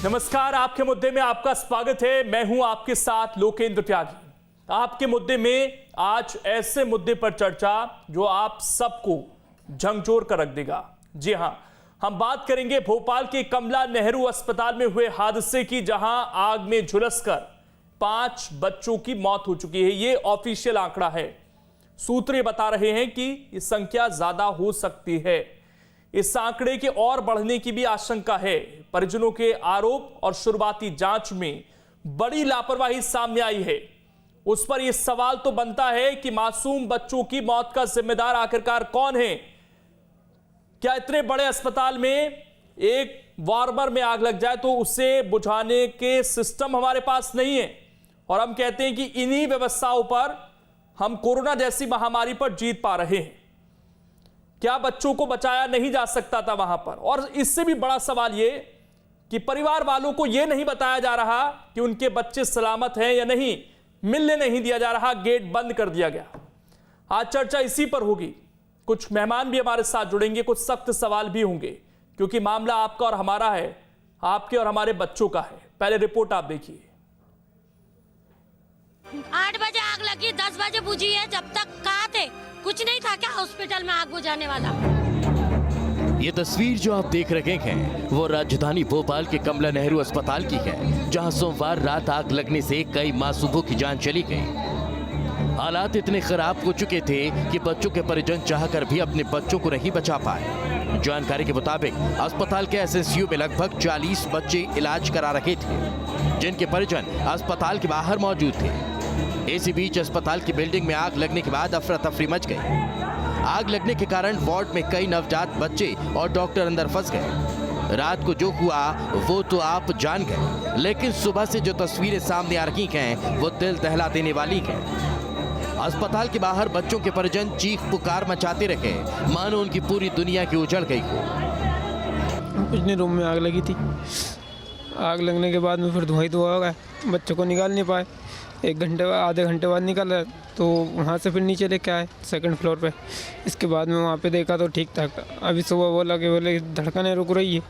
नमस्कार, आपके मुद्दे में आपका स्वागत है। मैं हूं आपके साथ लोकेंद्र त्यागी। आपके मुद्दे में आज ऐसे मुद्दे पर चर्चा जो आप सबको झकझोर कर रख देगा। जी हां, हम बात करेंगे भोपाल के कमला नेहरू अस्पताल में हुए हादसे की, जहां आग में झुलसकर 5 बच्चों की मौत हो चुकी है। यह ऑफिशियल आंकड़ा है। सूत्र ये बता रहे हैं कि यह संख्या ज्यादा हो सकती है। इस आंकड़े के और बढ़ने की भी आशंका है। परिजनों के आरोप और शुरुआती जांच में बड़ी लापरवाही सामने आई है। उस पर यह सवाल तो बनता है कि मासूम बच्चों की मौत का जिम्मेदार आखिरकार कौन है? क्या इतने बड़े अस्पताल में एक वार्मर में आग लग जाए तो उसे बुझाने के सिस्टम हमारे पास नहीं है? और हम कहते हैं कि इन्हीं व्यवस्थाओं पर हम कोरोना जैसी महामारी पर जीत पा रहे हैं। क्या बच्चों को बचाया नहीं जा सकता था वहां पर? और इससे भी बड़ा सवाल यह कि परिवार वालों को यह नहीं बताया जा रहा कि उनके बच्चे सलामत हैं या नहीं, मिलने नहीं दिया जा रहा, गेट बंद कर दिया गया। आज चर्चा इसी पर होगी। कुछ मेहमान भी हमारे साथ जुड़ेंगे, कुछ सख्त सवाल भी होंगे, क्योंकि मामला आपका और हमारा है, आपके और हमारे बच्चों का है। पहले रिपोर्ट आप देखिए। 8 बजे आग लगी, 10 बजे बुझी है। जब तक कहाँ थे? कुछ नहीं था क्या हॉस्पिटल में आग बुझाने वाला? ये तस्वीर जो आप देख रहे हैं वो राजधानी भोपाल के कमला नेहरू अस्पताल की है, जहां सोमवार रात आग लगने से कई मासूमों की जान चली गई। हालात इतने खराब हो चुके थे कि बच्चों के परिजन चाहकर भी अपने बच्चों को नहीं बचा पाए। जानकारी के मुताबिक अस्पताल के एसएसयू में लगभग 40 बच्चे इलाज करा रहे थे, जिनके परिजन अस्पताल के बाहर मौजूद थे। इसी बीच अस्पताल की बिल्डिंग में आग लगने के बाद अफरा तफरी मच गई। आग लगने के कारण वार्ड में कई नवजात बच्चे और डॉक्टर अंदर फंस गए। रात को जो हुआ वो तो आप जान गए, लेकिन सुबह से जो तस्वीरें सामने आ रही हैं वो दिल दहला देने वाली हैं। अस्पताल के बाहर बच्चों के परिजन चीख पुकार मचाते रहे, मानो उनकी पूरी दुनिया की उजड़ गई हो। पिछले रूम में आग लगी थी। आग लगने के बाद में फिर धुआं ही धुआं हो गया। बच्चों को निकाल नहीं पाए। 1 घंटे आधे घंटे बाद निकाला तो वहाँ से फिर नीचे लेके आए 2nd फ्लोर पे। इसके बाद में वहाँ पे देखा तो ठीक ठाक था। अभी सुबह बोले धड़कनें रुक रही है,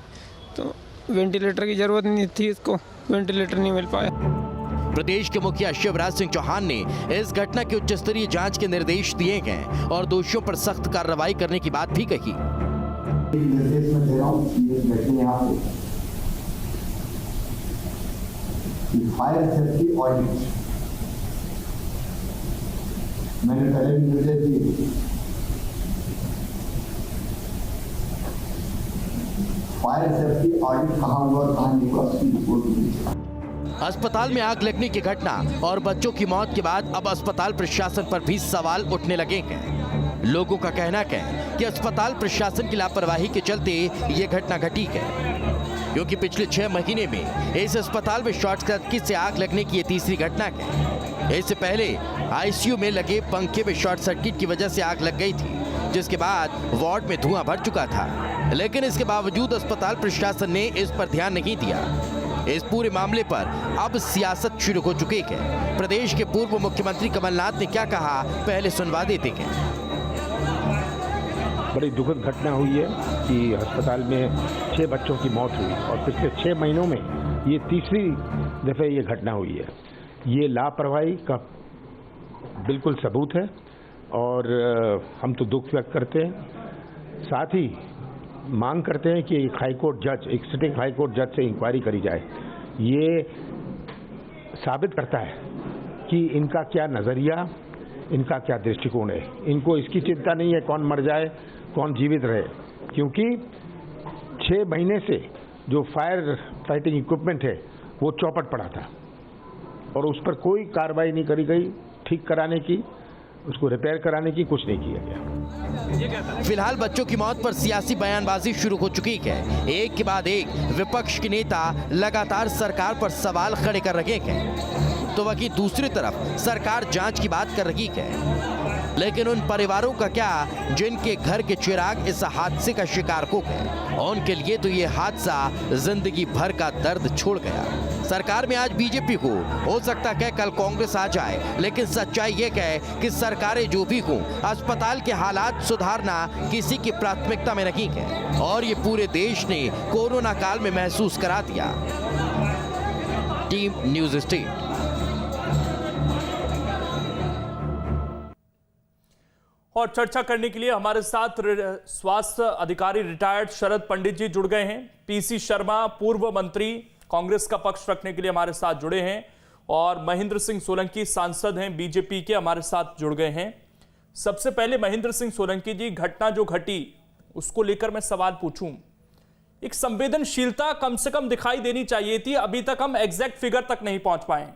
तो वेंटिलेटर की ज़रूरत नहीं थी, इसको वेंटिलेटर नहीं मिल पाया। प्रदेश के मुखिया शिवराज सिंह चौहान ने इस घटना की उच्च स्तरीय जांच के निर्देश दिए गए और दोषियों पर सख्त कार्रवाई करने की बात भी कही। निर्देश में दे रहा हूं कि फायर सेफ्टी ऑडिट मैंने पहले भी निर्देश दिए। फायर सेफ्टी ऑडिट कहाँ हुआ, कहाँ नहीं हुआ, उसकी रिपोर्ट मिली। अस्पताल में आग लगने की घटना और बच्चों की मौत के बाद अब अस्पताल प्रशासन पर भी सवाल उठने लगे हैं। लोगों का कहना है कि अस्पताल प्रशासन की लापरवाही के चलते ये घटना घटी है, क्योंकि पिछले 6 महीने में इस अस्पताल में शॉर्ट सर्किट से आग लगने की ये तीसरी घटना है। इससे पहले आईसीयू में लगे पंखे में शॉर्ट सर्किट की वजह से आग लग गई थी, जिसके बाद वार्ड में धुआं भर चुका था। लेकिन इसके बावजूद अस्पताल प्रशासन ने इस पर ध्यान नहीं दिया। इस पूरे मामले पर अब सियासत शुरू हो चुकी है। प्रदेश के पूर्व मुख्यमंत्री कमलनाथ ने क्या कहा, पहले सुनवा देते हैं। बड़ी दुखद घटना हुई है कि अस्पताल में 6 बच्चों की मौत हुई और पिछले 6 महीनों में ये तीसरी दफे ये घटना हुई है। ये लापरवाही का बिल्कुल सबूत है और हम तो दुख व्यक्त करते हैं। साथ ही मांग करते हैं कि एक हाईकोर्ट जज, एक सिटिंग हाईकोर्ट जज से इंक्वायरी करी जाए। ये साबित करता है कि इनका क्या नज़रिया, इनका क्या दृष्टिकोण है। इनको इसकी चिंता नहीं है कौन मर जाए कौन जीवित रहे, क्योंकि 6 महीने से जो फायर फाइटिंग इक्विपमेंट है वो चौपट पड़ा था और उस पर कोई कार्रवाई नहीं करी गई ठीक कराने की, उसको रिपेयर कराने की, कुछ नहीं किया गया। फिलहाल बच्चों की मौत पर सियासी बयानबाजी शुरू हो चुकी है। एक के बाद एक विपक्ष के नेता लगातार सरकार पर सवाल खड़े कर रहे हैं, तो वहीं दूसरी तरफ सरकार जांच की बात कर रही है। लेकिन उन परिवारों का क्या जिनके घर के चिराग इस हादसे का शिकार हो गए। उनके लिए तो ये हादसा जिंदगी भर का दर्द छोड़ गया। सरकार में आज बीजेपी हो सकता है कल कांग्रेस आ जाए, लेकिन सच्चाई ये कहे कि सरकारें जो भी हों, अस्पताल के हालात सुधारना किसी की प्राथमिकता में नहीं है और ये पूरे देश ने कोरोना काल में महसूस करा दिया। Team news state. और चर्चा करने के लिए हमारे साथ स्वास्थ्य अधिकारी रिटायर्ड शरद पंडित जी जुड़ गए हैं। पीसी शर्मा पूर्व मंत्री कांग्रेस का पक्ष रखने के लिए हमारे साथ जुड़े हैं और महेंद्र सिंह सोलंकी सांसद हैं बीजेपी के, हमारे साथ जुड़ गए हैं। सबसे पहले महेंद्र सिंह सोलंकी जी, घटना जो घटी उसको लेकर मैं सवाल पूछूं। एक संवेदनशीलता कम से कम दिखाई देनी चाहिए थी। अभी तक हम एग्जैक्ट फिगर तक नहीं पहुंच पाए।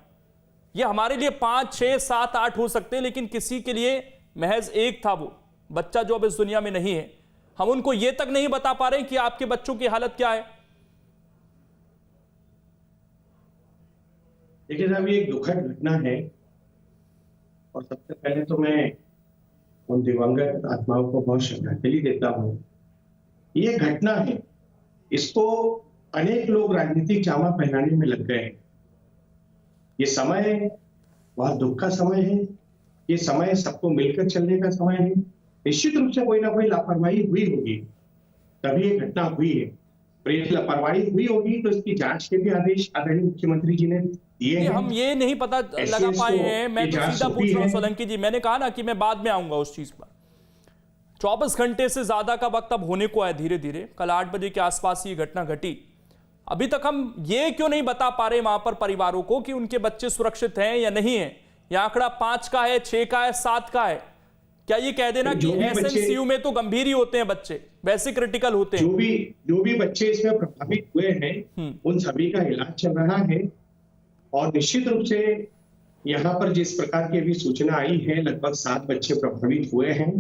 ये हमारे लिए 5, 6, 7, 8 हो सकते हैं, लेकिन किसी के लिए महज एक था, वो बच्चा जो अब इस दुनिया में नहीं है। हम उनको ये तक नहीं बता पा रहे कि आपके बच्चों की हालत क्या है। देखिए साहब, ये एक दुखद घटना है और सबसे पहले तो मैं उन दिवंगत आत्माओं को बहुत श्रद्धांजलि देता हूँ। ये घटना है, इसको अनेक लोग राजनीतिक जामा पहनाने में लग गए हैं। ये समय बहुत दुख का समय है। ये समय सबको मिलकर चलने का समय है। निश्चित रूप से कोई ना कोई लापरवाही हुई होगी, तभी ये घटना हुई है। और ये लापरवाही हुई होगी तो इसकी जांच के भी आदेश आदरणीय मुख्यमंत्री जी ने दिए हैं। हम ये नहीं पता लगा पाए हैं। मैं तो सीधा पूछ रहा हूं सोलंकी जी, मैंने कहा ना कि मैं बाद में आऊंगा उस चीज पर। 24 घंटे से ज्यादा का वक्त अब होने को है धीरे धीरे। कल 8 बजे के आसपास ये घटना घटी। अभी तक हम ये क्यों नहीं बता पा रहे वहां पर परिवारों को कि उनके बच्चे सुरक्षित हैं या नहीं है? यह आंकड़ा 5 का है, 6 का है, 7 का है? क्या ये कह देना कि एसएनसीयू में तो गंभीर ही होते हैं बच्चे, वैसे क्रिटिकल होते हैं? जो भी बच्चे इसमें प्रभावित हुए हैं उन सभी का इलाज चल रहा है। और निश्चित रूप से यहाँ पर जिस प्रकार की अभी सूचना आई है, लगभग 7 बच्चे प्रभावित हुए हैं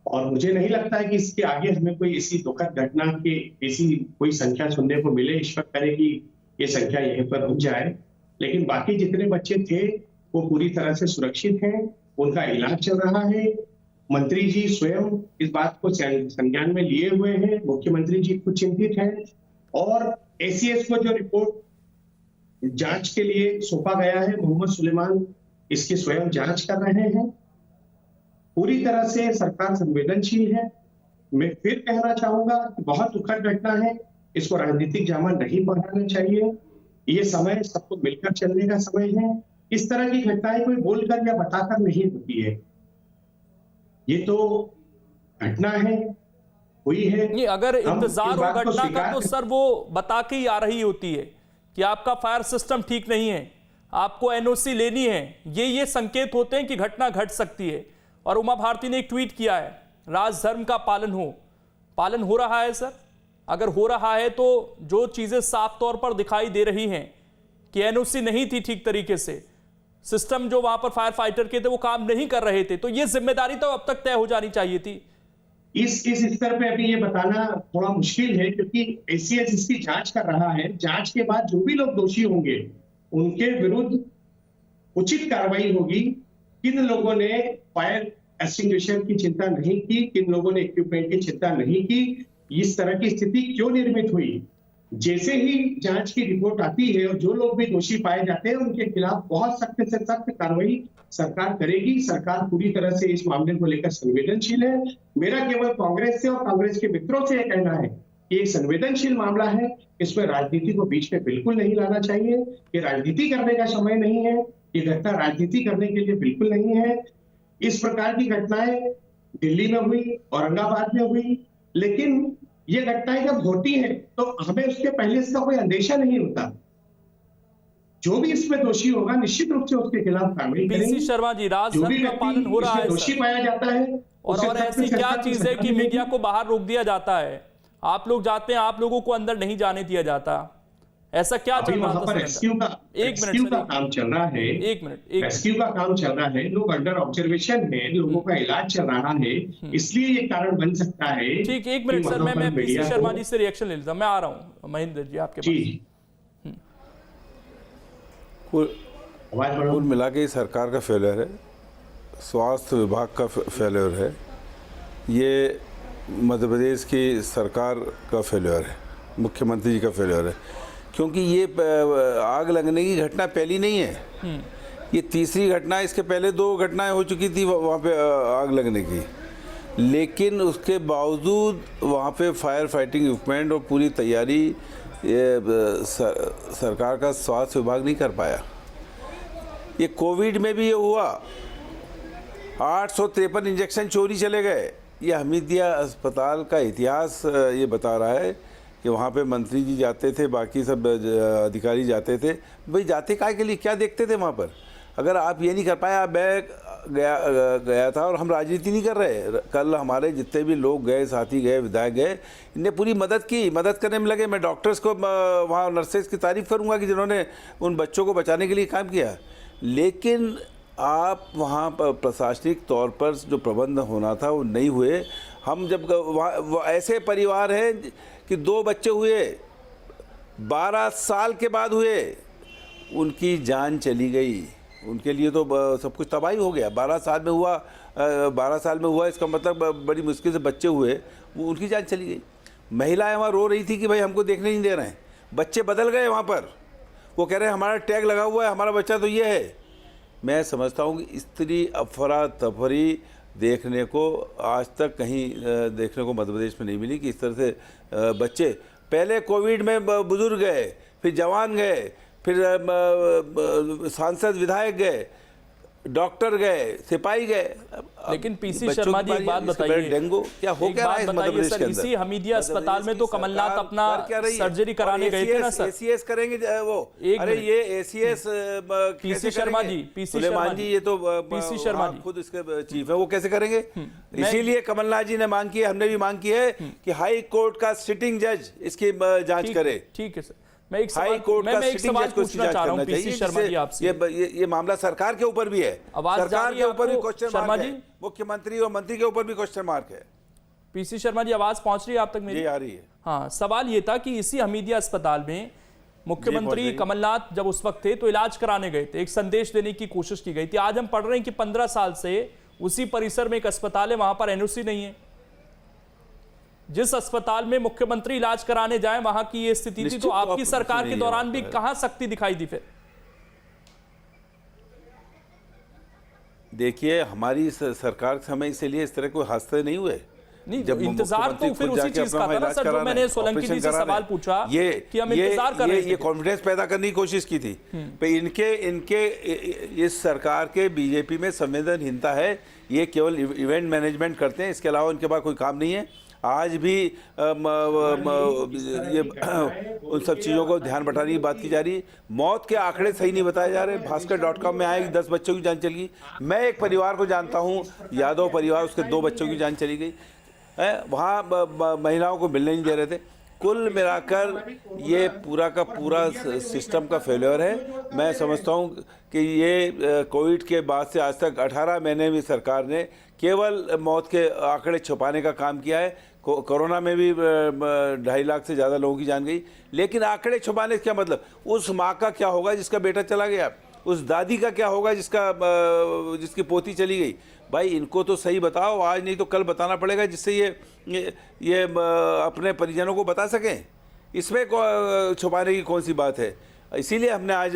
और मुझे नहीं लगता है कि इसके आगे हमें कोई ऐसी दुखद घटना की ऐसी कोई संख्या सुनने को मिले। ईश्वर करे कि ये संख्या यहीं पर रुक जाए। लेकिन बाकी जितने बच्चे थे वो पूरी तरह से सुरक्षित हैं, उनका इलाज चल रहा है। मंत्री जी स्वयं इस बात को संज्ञान में लिए हुए हैं। मुख्यमंत्री जी खुद चिंतित हैं और एसीएस को जो रिपोर्ट जांच के लिए सौंपा गया है, मोहम्मद सुलेमान इसकी स्वयं जांच कर रहे हैं। पूरी तरह से सरकार संवेदनशील है। मैं फिर कहना चाहूंगा कि बहुत दुखद घटना है, इसको राजनीतिक जामा नहीं पहनाना चाहिए। ये समय सबको मिलकर चलने का समय है। इस तरह की घटनाएं कोई बोलकर या बताकर नहीं होती है। ये तो घटना है, हुई है। नहीं, अगर इंतजार हो घटना का तो सर वो बता के ही आ रही होती है कि आपका फायर सिस्टम ठीक नहीं है, आपको एनओसी लेनी है। ये संकेत होते हैं कि घटना घट सकती है। और उमा भारती ने एक ट्वीट किया है, राजधर्म का पालन हो रहा है सर? अगर हो रहा है तो जो चीजें साफ तौर पर दिखाई दे रही हैं कि एनओसी नहीं थी ठीक तरीके से, सिस्टम जो वहां पर फायर फाइटर के थे वो काम नहीं कर रहे थे, तो ये जिम्मेदारी तो अब तक तय हो जानी चाहिए थी। इस स्तर पे अभी ये बताना थोड़ा मुश्किल है क्योंकि एसीएस इसकी जांच कर रहा है। जांच के बाद जो भी लोग दोषी होंगे उनके विरुद्ध उचित कार्रवाई होगी। किन लोगों ने फायर एक्सटिंग्विशर की चिंता नहीं की, किन लोगों ने इक्विपमेंट की चिंता नहीं की, इस तरह की स्थिति क्यों निर्मित हुई, जैसे ही जांच की रिपोर्ट आती है और जो लोग भी दोषी पाए जाते हैं उनके खिलाफ बहुत सख्त से सख्त कार्रवाई सरकार करेगी। सरकार पूरी तरह से इस मामले को लेकर संवेदनशील है। मेरा केवल कांग्रेस से और कांग्रेस के मित्रों से यह कहना है कि एक संवेदनशील मामला है, इसमें राजनीति को बीच में बिल्कुल नहीं लाना चाहिए। ये राजनीति करने का समय नहीं है, ये घटना राजनीति करने के लिए बिल्कुल नहीं है। इस प्रकार की घटनाएं दिल्ली में हुई, औरंगाबाद में हुई, लेकिन ये घटनाएं जब होती हैं तो हमें उसके पहले इसका कोई अंदेशा नहीं होता। जो भी इसमें दोषी होगा निश्चित रूप से उसके खिलाफ कार्रवाई करेंगे। पीसी शर्मा जी, राजधर्म का पालन हो रहा है, दोषी पाया जाता है और ऐसी क्या चीज है कि मीडिया को बाहर रोक दिया जाता है? आप लोग जाते हैं, आप लोगों को अंदर नहीं जाने दिया जाता। ऐसा क्या चल रहा है? रेस्क्यू का काम चल रहा है। एक मिनट, रेस्क्यू का काम चल रहा है, लोग अंडर ऑब्जर्वेशन है, लोगों का इलाज चल रहा है, इसलिए ये कारण बन सकता है। ठीक, एक मिनट सर, मैं पीसी शर्मा जी से रिएक्शन ले लेता हूं। मैं आ रहा हूं महेंद्र जी आपके पास। कुल मिला के सरकार का फेलियर है। स्वास्थ्य विभाग का फेल्योर है, ये मध्य प्रदेश की सरकार का फेल्योर है, मुख्यमंत्री जी का फेल्योर है, क्योंकि ये आग लगने की घटना पहली नहीं है, ये तीसरी घटना। इसके पहले 2 घटनाएं हो चुकी थी वहाँ पे आग लगने की, लेकिन उसके बावजूद वहाँ पे फायर फाइटिंग इक्विपमेंट और पूरी तैयारी सरकार का स्वास्थ्य विभाग नहीं कर पाया। ये कोविड में भी ये हुआ, 853 इंजेक्शन चोरी चले गए। ये हमीदिया अस्पताल का इतिहास ये बता रहा है कि वहाँ पे मंत्री जी जाते थे, बाकी सब अधिकारी जाते थे। भाई जाते काय के लिए, क्या देखते थे वहाँ पर? अगर आप ये नहीं कर पाए, आप गया था, और हम राजनीति नहीं कर रहे। कल हमारे जितने भी लोग गए, साथी गए, विधायक गए, इनने पूरी मदद की, मदद करने में लगे। मैं डॉक्टर्स को, वहाँ नर्सेज की तारीफ़ करूँगा कि जिन्होंने उन बच्चों को बचाने के लिए काम किया। लेकिन आप वहाँ पर प्रशासनिक तौर पर जो प्रबंध होना था वो नहीं हुए। हम जब वहाँ ऐसे परिवार हैं कि 2 बच्चे हुए, 12 साल के बाद हुए, उनकी जान चली गई। उनके लिए तो सब कुछ तबाही हो गया। 12 साल में हुआ, इसका मतलब बड़ी मुश्किल से बच्चे हुए, वो उनकी जान चली गई। महिलाएं वहाँ रो रही थी कि भाई हमको देखने नहीं दे रहे हैं। बच्चे बदल गए वहाँ पर, वो कह रहे हैं हमारा टैग लगा हुआ है, हमारा बच्चा तो ये है। मैं समझता हूँ कि इतनी अफरा तफरी देखने को आज तक कहीं देखने को मध्य प्रदेश में नहीं मिली कि इस तरह से बच्चे, पहले कोविड में बुजुर्ग गए, फिर जवान गए, फिर सांसद विधायक गए, डॉक्टर गए, सिपाही गए। लेकिन पीसी शर्मा जी एक बात बताइए, डेंगू क्या हो क्या रहा है मध्य प्रदेश के अंदर? इसी हमीदिया अस्पताल में तो कमलनाथ अपना सर्जरी कराने गए थे ना सर। एसीएस करेंगे वो, अरे ये एसीएस पीसी शर्मा जी, ये तो पीसी शर्मा जी खुद इसके चीफ है, वो कैसे करेंगे? इसीलिए कमलनाथ जी ने मांग की है, हमने भी मांग की है कि हाई कोर्ट का सिटिंग जज इसकी जांच करे। ठीक है सर, मैं एक सवाल पूछना चाह रहा हूं पीसी शर्मा जी आपसे। ये मामला सरकार के ऊपर भी है, सरकार के ऊपर भी क्वेश्चन मार्क है, मुख्यमंत्री और मंत्री के ऊपर भी क्वेश्चन मार्क है। पीसी शर्मा जी, आवाज पहुंच रही है आप तक मेरी? आ रही है। हाँ, सवाल ये था कि इसी हमीदिया अस्पताल में मुख्यमंत्री कमलनाथ जब उस वक्त थे तो इलाज कराने गए थे, एक संदेश देने की कोशिश की गई थी। आज हम पढ़ रहे हैं कि 15 साल से उसी परिसर में एक अस्पताल है, वहां पर एनओसी नहीं है। जिस अस्पताल में मुख्यमंत्री इलाज कराने जाए वहां की ये स्थिति थी, तो आपकी सरकार के दौरान भी कहां सख्ती दिखाई दी? फिर देखिए, हमारी सरकार के समय इसलिए इस तरह कोई हादसे नहीं हुए। नहीं, जब इंतजार तो फिर उसी चीज का था ना सर, जो मैंने सोलंकी जी से सवाल पूछा कि हम इंतजार कर रहे थे। ये कॉन्फिडेंस पैदा करने की कोशिश की थी। इनके इस सरकार के बीजेपी में संवेदनहीनता है। ये केवल इवेंट मैनेजमेंट करते हैं, इसके अलावा उनके पास कोई काम नहीं है। आज भी ये उन सब चीज़ों को ध्यान बटाने की बात की जा रही है। मौत के आंकड़े सही नहीं बताए जा रहे। भास्कर.com में आए कि 10 बच्चों की जान चली गई। मैं एक परिवार को जानता हूँ, यादव परिवार, उसके 2 बच्चों की जान चली गई है। वहाँ महिलाओं को मिलने नहीं दे रहे थे। कुल मिलाकर ये पूरा का पूरा सिस्टम का फेलियर है। मैं समझता हूँ कि ये कोविड के बाद से आज तक 18 महीने में सरकार ने केवल मौत के आंकड़े छुपाने का काम किया है। कोरोना में भी 2.5 लाख से ज़्यादा लोगों की जान गई, लेकिन आंकड़े छुपाने से क्या मतलब? उस माँ का क्या होगा जिसका बेटा चला गया? उस दादी का क्या होगा जिसकी पोती चली गई? भाई इनको तो सही बताओ, आज नहीं तो कल बताना पड़ेगा, जिससे ये अपने परिजनों को बता सकें। इसमें छुपाने की कौन सी बात है? इसीलिए हमने आज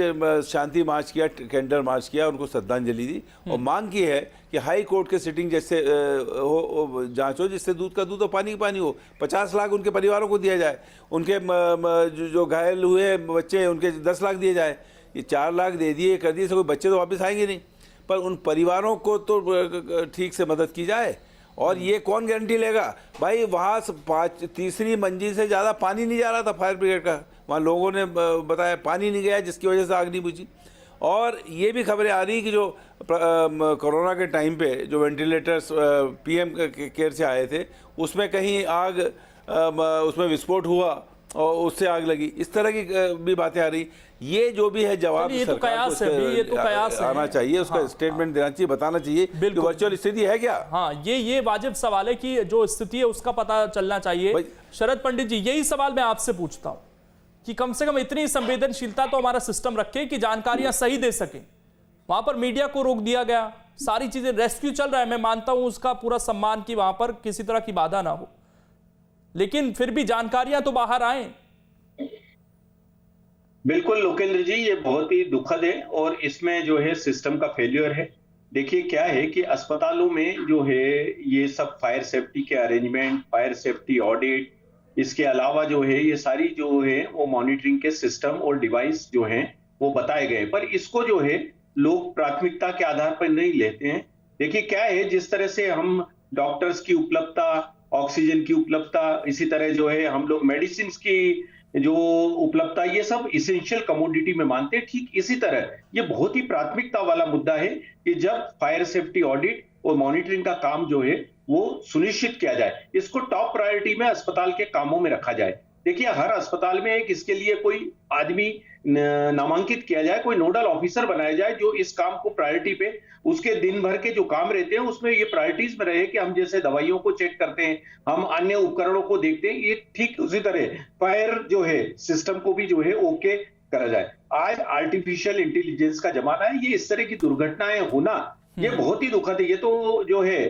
शांति मार्च किया, कैंडल मार्च किया, उनको श्रद्धांजलि दी और मांग की है कि हाई कोर्ट के सिटिंग जैसे जांच हो, जिससे दूध का दूध और पानी का पानी हो। 50 लाख उनके परिवारों को दिया जाए, उनके जो घायल हुए बच्चे उनके 10 लाख दिए जाए। ये 4 लाख दे दिए, कर दिए, कोई बच्चे तो वापस आएंगे नहीं, पर उन परिवारों को तो ठीक से मदद की जाए। और ये कौन गारंटी लेगा? भाई वहाँ 3री मंजिल से ज़्यादा पानी नहीं जा रहा था फायर ब्रिगेड का, वहाँ लोगों ने बताया पानी नहीं गया, जिसकी वजह से आग नहीं बुझी। और ये भी खबरें आ रही कि जो कोरोना के टाइम पे जो वेंटिलेटर्स PM केयर से आए थे, उसमें कहीं आग, उसमें विस्फोट हुआ और उससे आग लगी। इस तरह की भी बातें आ रही। ये जो भी है जवाब ये तो कयास है, ये तो कयास आना चाहिए, उसका स्टेटमेंट देना चाहिए, बताना चाहिए कि वर्चुअल स्थिति है क्या। हाँ, ये वाजिब सवाल है कि जो स्थिति है उसका पता चलना चाहिए। शरद पंडित जी, यही सवाल मैं आपसे पूछता हूँ कि कम से कम इतनी संवेदनशीलता तो हमारा सिस्टम रखे कि जानकारियां सही दे सके। वहां पर मीडिया को रोक दिया गया, सारी चीजें, रेस्क्यू चल रहा है, मैं मानता हूं उसका पूरा सम्मान कि वहां पर किसी तरह की बाधा ना हो, लेकिन फिर भी जानकारियां तो बाहर आए। बिल्कुल लोकेंद्र जी, ये बहुत ही दुखद है और इसमें जो है सिस्टम का फेल्यूर है। देखिए क्या है कि अस्पतालों में जो है ये सब फायर सेफ्टी के अरेंजमेंट, फायर सेफ्टी ऑडिट, इसके अलावा जो है ये सारी जो है वो मॉनिटरिंग के सिस्टम और डिवाइस जो हैं वो बताए गए, पर इसको जो है लोग प्राथमिकता के आधार पर नहीं लेते हैं। देखिए क्या है, जिस तरह से हम डॉक्टर्स की उपलब्धता, ऑक्सीजन की उपलब्धता, इसी तरह जो है हम लोग मेडिसिन की जो उपलब्धता, ये सब इसेंशियल कमोडिटी में मानते हैं, ठीक इसी तरह ये बहुत ही प्राथमिकता वाला मुद्दा है कि जब फायर सेफ्टी ऑडिट और मॉनिटरिंग का काम जो है वो सुनिश्चित किया जाए, इसको टॉप प्रायोरिटी में अस्पताल के कामों में रखा जाए। देखिए हर अस्पताल में एक इसके लिए कोई आदमी नामांकित किया जाए, कोई नोडल ऑफिसर बनाया जाए जो इस काम को प्रायोरिटी पे, उसके दिन भर के जो काम रहते हैं उसमें ये प्रायोरिटीज में रहे कि हम जैसे दवाइयों को चेक करते हैं, हम अन्य उपकरणों को देखते हैं, ये ठीक उसी तरह फायर जो है सिस्टम को भी जो है ओके करा जाए। आज आर्टिफिशियल इंटेलिजेंस का जमाना है, ये इस तरह की दुर्घटनाएं होना ये बहुत ही दुखद है। ये तो जो है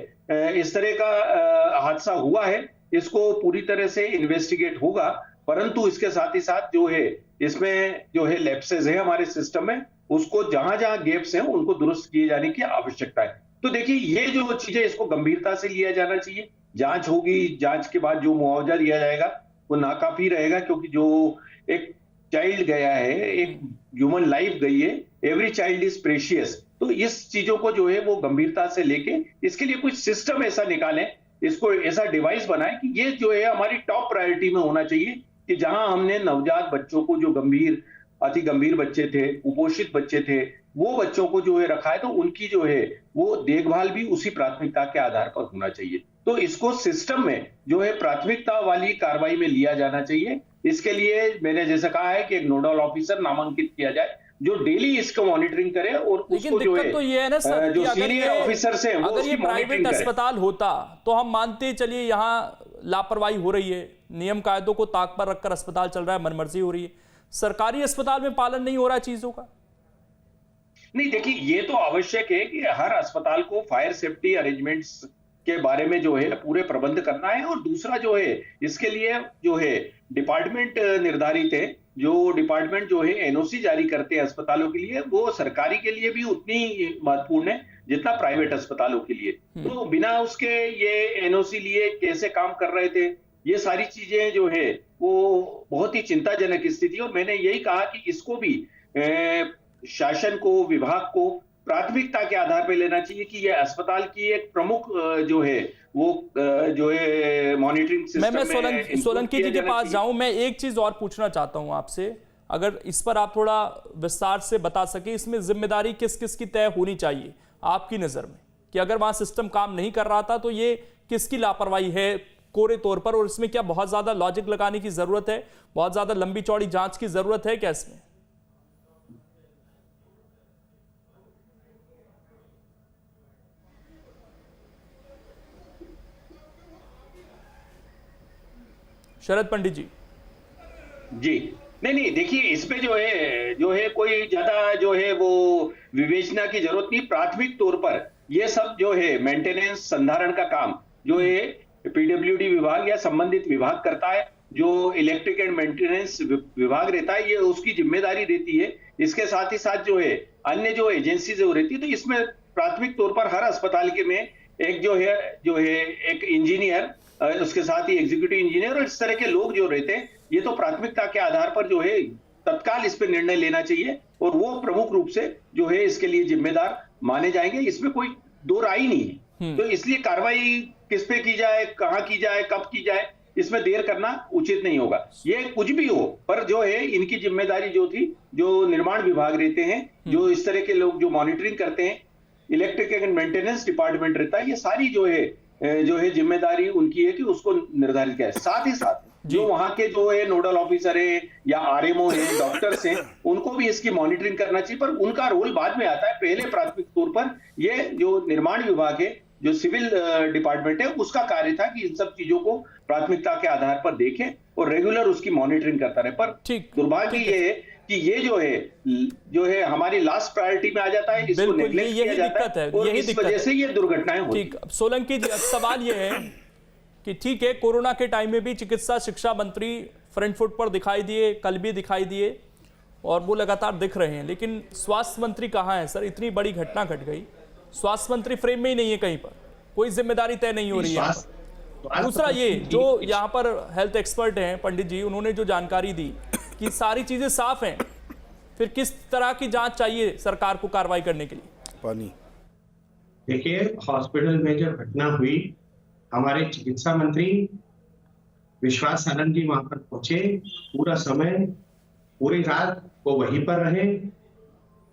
इस तरह का हादसा हुआ है, इसको पूरी तरह से इन्वेस्टिगेट होगा, परंतु इसके साथ ही साथ जो है इसमें जो है लैप्सेस है हमारे सिस्टम में, उसको जहां जहां गैप्स हैं उनको दुरुस्त किए जाने की आवश्यकता है। तो देखिए ये जो चीजें, इसको गंभीरता से लिया जाना चाहिए। जांच होगी, जांच के बाद जो मुआवजा दिया जाएगा वो नाकाफी रहेगा, क्योंकि जो एक चाइल्ड गया है, एक ह्यूमन लाइफ गई है, एवरी चाइल्ड इज प्रेशियस। तो इस चीजों को जो है वो गंभीरता से लेके इसके लिए कुछ सिस्टम ऐसा निकालें, इसको ऐसा डिवाइस बनाए कि ये जो है हमारी टॉप प्रायोरिटी में होना चाहिए, कि जहां हमने नवजात बच्चों को, जो गंभीर, अति गंभीर बच्चे थे, कुपोषित बच्चे थे, वो बच्चों को जो है रखा है, तो उनकी जो है वो देखभाल भी उसी प्राथमिकता के आधार पर होना चाहिए। तो इसको सिस्टम में जो है प्राथमिकता वाली कार्रवाई में लिया जाना चाहिए। इसके लिए मैंने जैसा कहा है कि एक नोडल ऑफिसर नामांकित किया जाए जो डेली इसको मॉनिटरिंग करे, और उसको जो है, तो ये है ना सर, जो सीनियर ऑफिसर्स हैं वो अगर ये प्राइवेट अस्पताल होता तो हम मानते चलिए यहाँ लापरवाही हो रही है, नियम कायदों को ताक पर रखकर अस्पताल चल रहा है, मनमर्जी हो रही है। सरकारी अस्पताल में पालन नहीं हो रहा है चीजों का। नहीं देखिए, ये तो आवश्यक है कि हर अस्पताल को फायर सेफ्टी अरेंजमेंट्स के बारे में जो है पूरे प्रबंध करना है, और दूसरा जो है इसके लिए जो है डिपार्टमेंट निर्धारित है, जो डिपार्टमेंट जो है एनओसी जारी करते हैं अस्पतालों के लिए, वो सरकारी के लिए भी उतनी महत्वपूर्ण है जितना प्राइवेट अस्पतालों के लिए। तो बिना उसके ये एनओसी लिए कैसे काम कर रहे थे, ये सारी चीजें जो है वो बहुत ही चिंताजनक स्थिति। और मैंने यही कहा कि इसको भी शासन को, विभाग को प्राथमिकता के आधार पर लेना चाहिए कि ये अस्पताल की एक प्रमुख जो है वो जो है मॉनिटरिंग सिस्टम मैं सोलंकी जी के पास जाऊं, मैं एक चीज और पूछना चाहता हूं आपसे, अगर इस पर आप थोड़ा विस्तार से बता सके, इसमें जिम्मेदारी किस किस की तय होनी चाहिए आपकी नजर में, कि अगर वहां सिस्टम काम नहीं कर रहा था तो ये किसकी लापरवाही है कोरे तौर पर, और इसमें क्या बहुत ज्यादा लॉजिक लगाने की जरूरत है, बहुत ज्यादा लंबी चौड़ी जांच की जरूरत है क्या इसमें? शरद पंडित जी। जी नहीं देखिए, इसमें जो है कोई ज्यादा जो है वो विवेचना की जरूरत नहीं। प्राथमिक तौर पर ये सब जो है मेंटेनेंस, संधारण का काम जो है पीडब्ल्यूडी विभाग या संबंधित विभाग करता है। जो इलेक्ट्रिक एंड मेंटेनेंस विभाग रहता है, ये उसकी जिम्मेदारी रहती है। इसके साथ ही साथ जो है अन्य जो एजेंसी जो रहती है, तो इसमें प्राथमिक तौर पर हर अस्पताल के में एक जो है एक इंजीनियर, उसके साथ ही एग्जीक्यूटिव इंजीनियर और इस तरह के लोग जो रहते हैं, ये तो प्राथमिकता के आधार पर जो है तत्काल इस पर निर्णय लेना चाहिए, और वो प्रमुख रूप से जो है इसके लिए जिम्मेदार माने जाएंगे। इसमें कोई दो राय नहीं है। तो इसलिए कार्रवाई किस पे की जाए, कहां की जाए, कब की जाए, इसमें देर करना उचित नहीं होगा। ये कुछ भी हो, पर जो है इनकी जिम्मेदारी जो थी, जो निर्माण विभाग रहते हैं, जो इस तरह के लोग जो मॉनिटरिंग करते हैं, इलेक्ट्रिक एंड मेंटेनेंस डिपार्टमेंट रहता है, ये सारी जो है जिम्मेदारी उनकी है कि उसको निर्धारित किया है। साथ ही साथ जो वहां के जो है नोडल ऑफिसर है या आरएमओ है, डॉक्टर्स हैं, उनको भी इसकी मॉनिटरिंग करना चाहिए, पर उनका रोल बाद में आता है। पहले प्राथमिक तौर पर ये जो निर्माण विभाग है, जो सिविल डिपार्टमेंट है, उसका कार्य था कि इन सब चीजों को प्राथमिकता के आधार पर देखे और रेगुलर उसकी मॉनिटरिंग करता रहे। पर दुर्भाग्य ये है कि ये जो है हमारी लास्ट प्रायोरिटी में आ जाता है, इसको बिल्कुल, नेग्लेक्ट यही किया जाता दिक्कत है, और यही इस दिक्कत वजह है। से ये दुर्घटनाएं होती ठीक, सोलंकी जी, अब सवाल ये है कि ठीक है, कोरोना के टाइम में भी चिकित्सा शिक्षा मंत्री फ्रंट फुट पर दिखाई दिए, कल भी दिखाई दिए और वो लगातार दिख रहे हैं, लेकिन स्वास्थ्य मंत्री कहाँ है सर? इतनी बड़ी घटना घट गई, स्वास्थ्य मंत्री फ्रेम में ही नहीं है, कहीं पर कोई जिम्मेदारी तय नहीं हो रही है। दूसरा ये, जो यहाँ पर हेल्थ एक्सपर्ट हैं पंडित जी, उन्होंने जो जानकारी दी कि सारी चीजें साफ हैं, फिर किस तरह की जांच चाहिए सरकार को कार्रवाई करने के लिए? पानी देखिए, हॉस्पिटल में जब घटना हुई, हमारे चिकित्सा मंत्री विश्वास सानंद जी वहां पर पहुंचे, पूरा समय पूरी रात वो वहीं पर रहे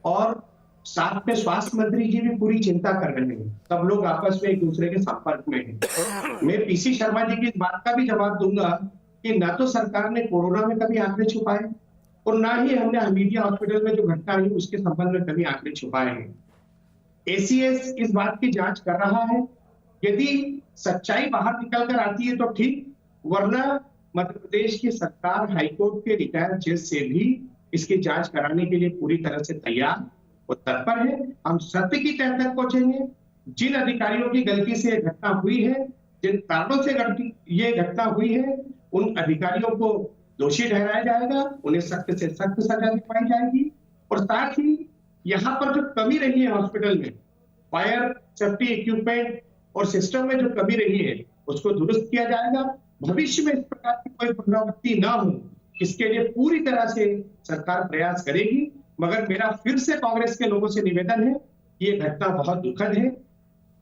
और साथ में स्वास्थ्य मंत्री जी भी पूरी चिंता कर रहे हैं। सब लोग आपस में एक दूसरे के संपर्क में हैं। मैं पीसी शर्मा जी की इस बात का भी जवाब दूंगा कि ना तो सरकार ने कोरोना में कभी आंकड़े छुपाए और ना ही हमने हमीदिया हॉस्पिटल में जो घटना हुई उसके संबंध में कभी आंकड़े छुपाए हैं। एसीएस इस बात की जांच कर रहा है, यदि सच्चाई बाहर निकल कर आती है तो ठीक, वरना मध्य प्रदेश की सरकार हाईकोर्ट के रिटायर्ड जज से भी इसकी जांच कराने के लिए पूरी तरह से तैयार और तत्पर है। हम सत्य की तह तक पहुंचेंगे। जिन अधिकारियों की गलती से यह घटना हुई है, जिन कारणों से ये घटना हुई है, उन अधिकारियों को दोषी ठहराया जाएगा, उन्हें सख्त से सख्त सजा दिलवाई जाएगी और साथ ही यहाँ पर जो कमी रही है हॉस्पिटल में, फायर सेफ्टी इक्विपमेंट और सिस्टम में जो कमी रही है उसको दुरुस्त किया जाएगा। भविष्य में इस प्रकार की कोई पुनरावृत्ति ना हो, इसके लिए पूरी तरह से सरकार प्रयास करेगी। मगर मेरा फिर से कांग्रेस के लोगों से निवेदन है कि ये घटना बहुत दुखद है।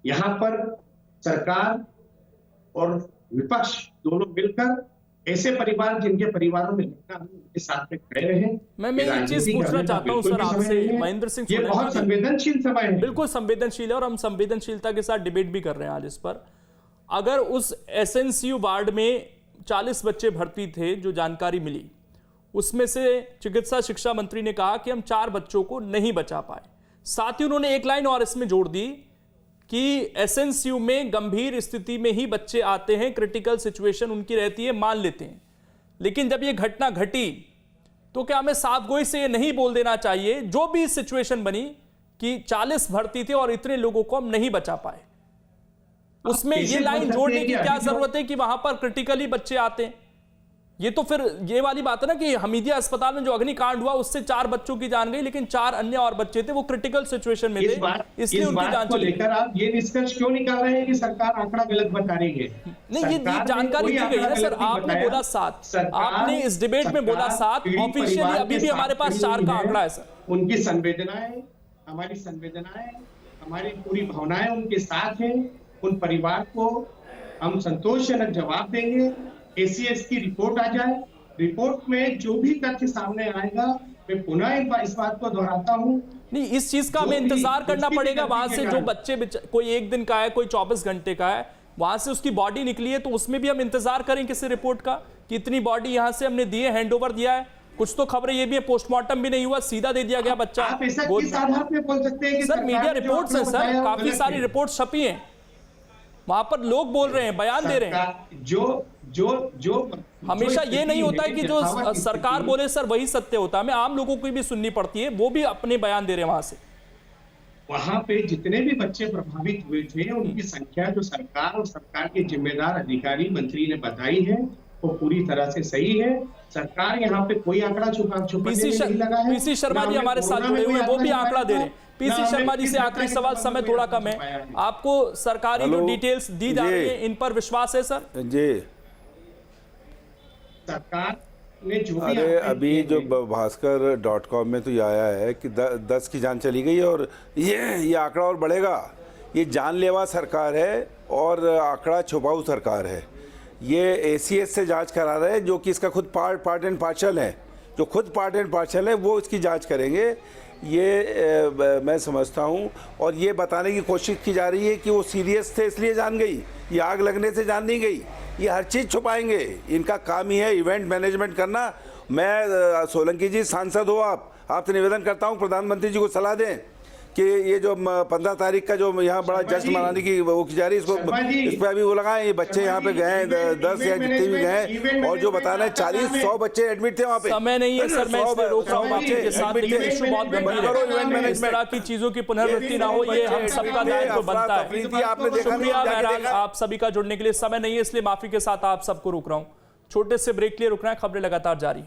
यहाँ पर सरकार और विपक्ष दोनों मिलकर ऐसे परिवार जिनके परिवारों में घटना हुई उनके साथ में खड़े रहे। मैं एक चीज पूछना चाहता हूं सर आपसे, महेंद्र सिंह, ये बहुत संवेदनशील समय है। बिल्कुल संवेदनशील है और हम संवेदनशीलता के साथ डिबेट भी कर रहे हैं आज इस पर। अगर उस एसएनसीयू वार्ड में 40 बच्चे भर्ती थे, जो जानकारी मिली, उसमें से चिकित्सा शिक्षा मंत्री ने कहा कि हम 4 बच्चों को नहीं बचा पाए। साथ ही उन्होंने एक लाइन और इसमें जोड़ दी कि एसएनसीयू में गंभीर स्थिति में ही बच्चे आते हैं, क्रिटिकल सिचुएशन उनकी रहती है, मान लेते हैं। लेकिन जब यह घटना घटी तो क्या हमें साफगोई से ये नहीं बोल देना चाहिए, जो भी सिचुएशन बनी, कि 40 भर्ती थे और इतने लोगों को हम नहीं बचा पाए? उसमें ये लाइन जोड़ने की क्या जरूरत है कि वहां पर क्रिटिकली बच्चे आते हैं? ये तो फिर ये वाली बात है ना कि हमीदिया अस्पताल में जो अग्निकांड हुआ उससे 4 बच्चों की जान गई, लेकिन 4 अन्य और बच्चे थे वो क्रिटिकल सिचुएशन में थे, इसलिए उनकी जान चली। लेकर आप ये निष्कर्ष क्यों निकाल रहे हैं कि सरकार आंकड़ा गलत बता रही है? नहीं, ये जानकारी दी गई है सर। आपने बोला 7, आपने इस डिबेट में बोला 7, ऑफिशियली अभी भी हमारे पास 4 का आंकड़ा है सर। उनकी संवेदनाएं, हमारी संवेदनाएं, हमारी पूरी भावनाएं उनके साथ हैं। उन परिवार को हम संतोषजनक जवाब देंगे। एसीएस की रिपोर्ट आ जाए, रिपोर्ट में जो भी तथ्य सामने आएगा, मैं पुनः इस बात को दोहराता हूं, नहीं, इस चीज का हमें इंतजार करना पड़ेगा। वहां से जो बच्चे, कोई 1 दिन का है, कोई 24 घंटे का है, वहां से उसकी बॉडी निकली है, तो उसमें भी हम इंतजार करें किसी रिपोर्ट का कि इतनी बॉडी यहां से हमने दी है, हैंडओवर दिया है। कुछ तो खबरें ये भी है, पोस्टमार्टम भी नहीं हुआ, सीधा दे दिया गया बच्चा। आप ऐसा किस आधार पे बोल सकते हैं कि सर मीडिया रिपोर्ट्स हैं सर, काफी सारी रिपोर्ट्स छपी हैं, वहां पर लोग बोल रहे हैं, बयान दे रहे हैं। जो हमेशा ये नहीं होता है कि जो सरकार बोले सर वही सत्य होता है, हमें आम लोगों की भी सुननी पड़ती है, वो भी अपने बयान दे रहे हैं वहां से। वहां पे जितने भी बच्चे प्रभावित हुए थे उनकी संख्या जो सरकार और सरकार के जिम्मेदार अधिकारी मंत्री ने बताई है वो पूरी तरह से सही है। सरकार यहाँ पे कोई आंकड़ा छुपाने नहीं लगा है। पीसी शर्मा जी हमारे साथ जुड़े हुए हैं, वो भी आंकड़ा दे रहे हैं। पीसी शर्मा जी से आखिरी सवाल, समय थोड़ा कम है, आपको सरकारी जो डिटेल्स दी जा रही है इन पर विश्वास है सर? जी, सरकार ने जो भी अभी जो भास्कर.com में तो ये आया है कि 10 की जान चली गई और ये आंकड़ा और बढ़ेगा। ये जानलेवा सरकार है और आंकड़ा छुपाऊ सरकार है। ये एसीएस से जांच करा रहे हैं, जो कि इसका खुद पार्ट एंड पार्शल है, जो खुद पार्ट एंड पार्शल है वो इसकी जांच करेंगे, ये मैं समझता हूँ। और ये बताने की कोशिश की जा रही है कि वो सीरियस थे इसलिए जान गई, ये आग लगने से जान नहीं गई। ये हर चीज़ छुपाएंगे, इनका काम ही है इवेंट मैनेजमेंट करना। मैं सोलंकी जी, सांसद हो आप, आपसे निवेदन करता हूँ प्रधानमंत्री जी को सलाह दें कि ये जो 15 तारीख का जो यहाँ बड़ा जश्न मनाने की वो की जा रही है, इस पर अभी वो लगाए, ये बच्चे यहाँ पे गए हैं 10 या जितने भी गए हैं, और जो बता रहे हैं 40-100 बच्चे एडमिट थे वहाँ पे। समय नहीं है सर, मैं इसमें रोक रहा हूँ आपके साथ, लेकिन इशू बहुत गंभीर है। इस तरह की चीजों की पुनरावृत्ति ना हो, ये हम सबका दायित्व बनता है। शुक्रिया बहरहाल आप सभी का जुड़ने के लिए। समय नहीं है इसलिए माफी के साथ आप सबको रोक रहा हूँ। छोटे से ब्रेक के लिए रुकना है, खबरें लगातार जारी।